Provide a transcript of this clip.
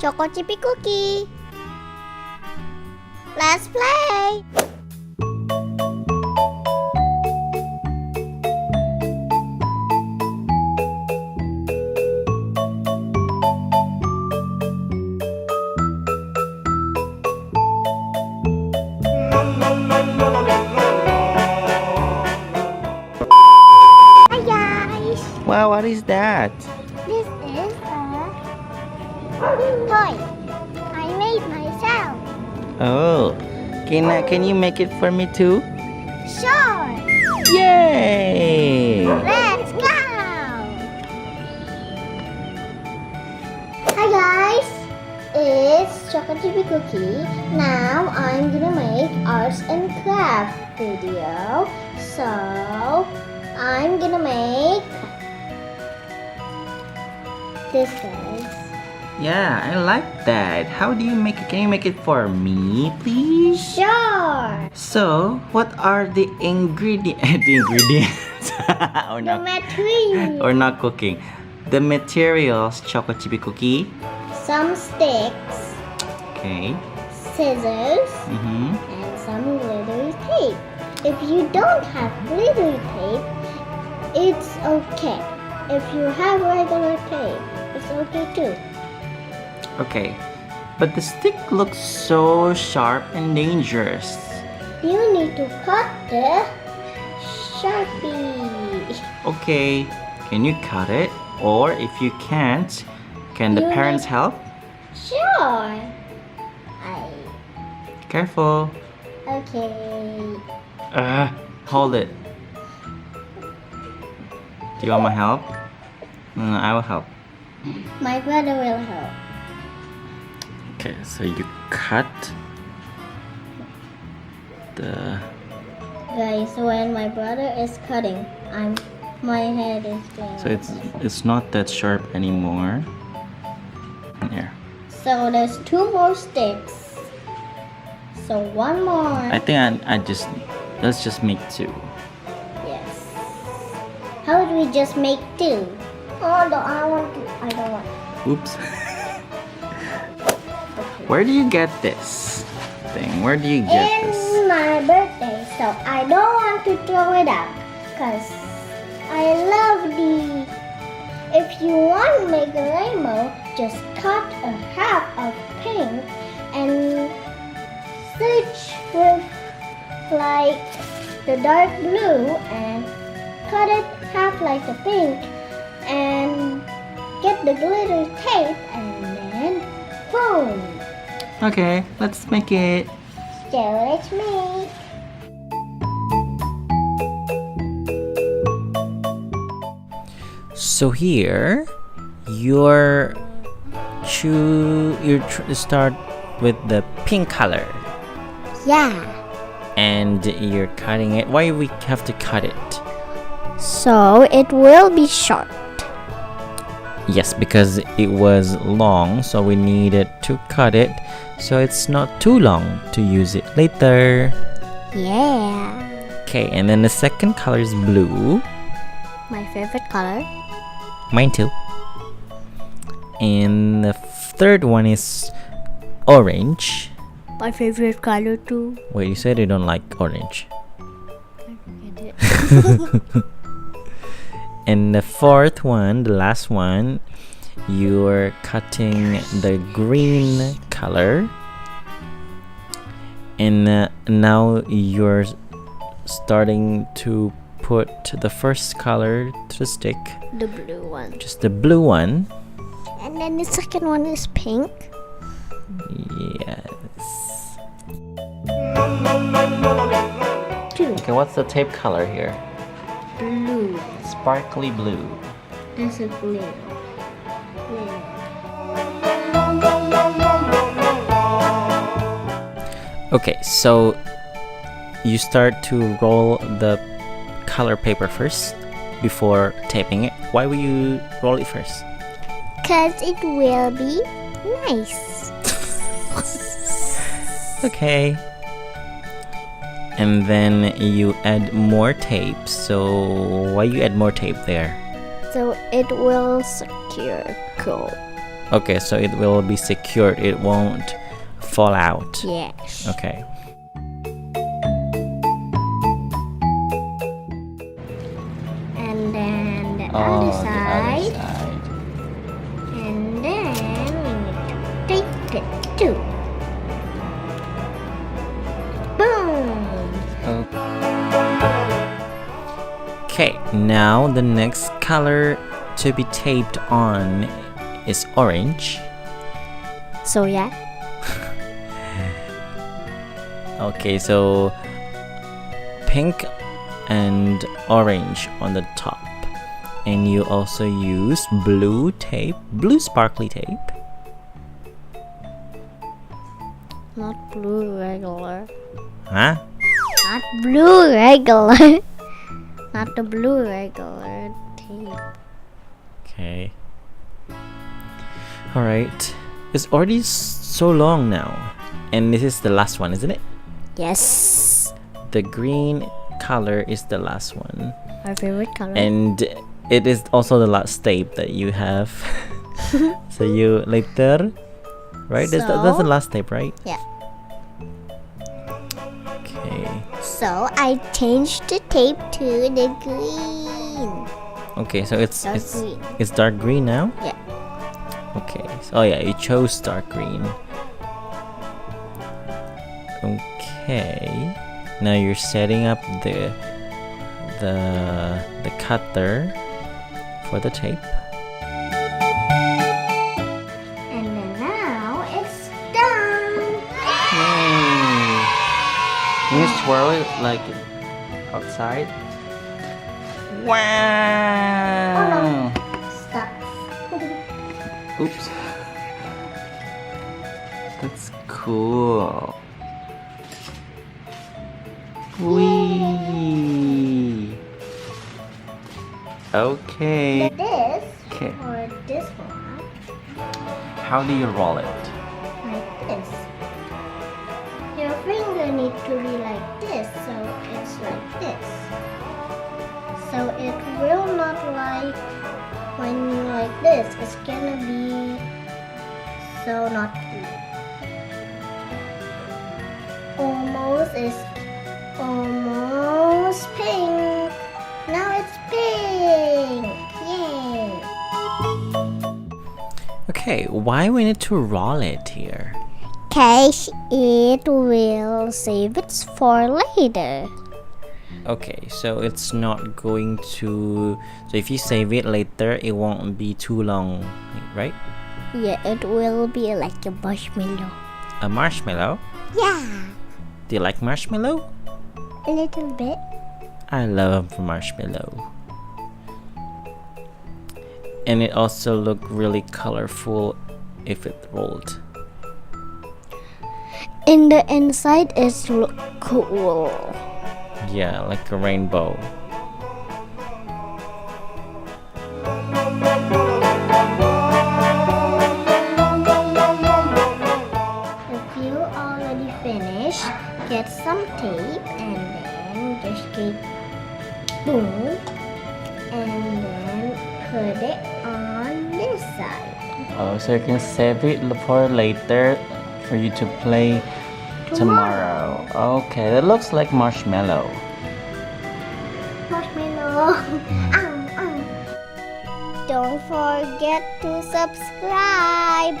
Choco Chipy Cooky. Let's play! Hi guys! Wow, what is that? This is a toy I made myself. Oh, can you make it for me too? Sure! Yay! Let's go! Hi guys! It's Choco Chipy Cooky. Now I'm gonna make arts and craft video. So I'm gonna make this guys. Yeah, I like that. How do you make it? Can you make it for me, please? Sure! So, what are the ingredients? or The not, material. or not cooking. The materials, Choco Chipy Cooky. Some sticks, Okay. scissors, Mm-hmm. and some glittery tape. If you don't have glittery tape, it's okay. If you have regular tape, it's okay too. Okay. But the stick looks so sharp and dangerous. You need to cut the Sharpie. Okay. Can you cut it? Or if you can't, can the You parents help? Sure. Careful. Okay. Hold it. Do you want my help? I will help. My brother will help. Okay, so you cut the... Guys, when my brother is cutting, my head is going. So it's not that sharp anymore. Here. So there's 2 more sticks. So 1 more. I think let's just make 2. Yes. How would we just make 2? Oh no, I don't want. Oops. Okay. Where do you get this thing? Where do you get this? It's my birthday, so I don't want to throw it out. Cause I love these. If you want to make a rainbow, just cut a half of pink and stitch with like the dark blue and cut it half like the pink and get the glitter tape and then boom. Okay, let's make it. So let's make. So here, you start with the pink color. Yeah. And you're cutting it. Why we have to cut it? So it will be sharp. Yes, because it was long, so we needed to cut it so it's not too long to use it later. Yeah. Okay, and then the second color is blue. My favorite color. Mine too. And the third one is orange. My favorite color too. Wait, you said you don't like orange. I forget it. And the fourth one, the last one, you're cutting the green color. And now you're starting to put the first color to the stick. The blue one. Just the blue one. And then the second one is pink. Yes. 2. Okay, what's the tape color here? Blue. Sparkly blue. This is glitter. Okay, so you start to roll the color paper first before taping it. Why will you roll it first? Cause it will be nice. Okay. And then you add more tape. So why you add more tape there? So it will secure cool. Okay, so it will be secured. It won't fall out. Yes. Okay. And then the Oh, other the side. other side. And then we need to tape it too. Boom! Okay, now the next color to be taped on is orange. So yeah. Okay, so pink and orange on the top. And you also use blue tape, blue sparkly tape. Not blue regular. Huh? Not blue regular. Not the blue regular tape. Okay. Alright. It's already so long now. And this is the last one, isn't it? Yes. The green color is the last one. Our favorite color. And it is also the last tape that you have. So you later, right? That's the last tape, right? Yeah. Okay. So I changed the tape to the green. Okay, so it's Dark green. it's dark green now? Yeah. Okay. So, oh yeah, you chose dark green. Okay. Now you're setting up the cutter for the tape. And then now it's done. Can you swirl it like outside? Wow! Stop. Oops. That's cool. Whee! Okay. This Okay. or this one, How do you roll it? like this. Your finger needs to be like this, so it's like this. So it will not like when you like this. It's gonna be so not blue. Almost pink. Now it's pink. Yay! Okay, why we need to roll it here? Cause it will save it for later. Okay, so it's not going to. So if you save it later, it won't be too long, right? Yeah, it will be like a marshmallow. A marshmallow? Yeah, Do you like marshmallow? a little bit. I love marshmallow. And it also look really colorful if it rolled. In the inside, it's look cool. Yeah, like a rainbow. If you already finished, get some tape and then just get boom and then put it on this side. Oh, so you can save it for later for you to play tomorrow. Okay, that looks like marshmallow. Marshmallow. Don't forget to subscribe.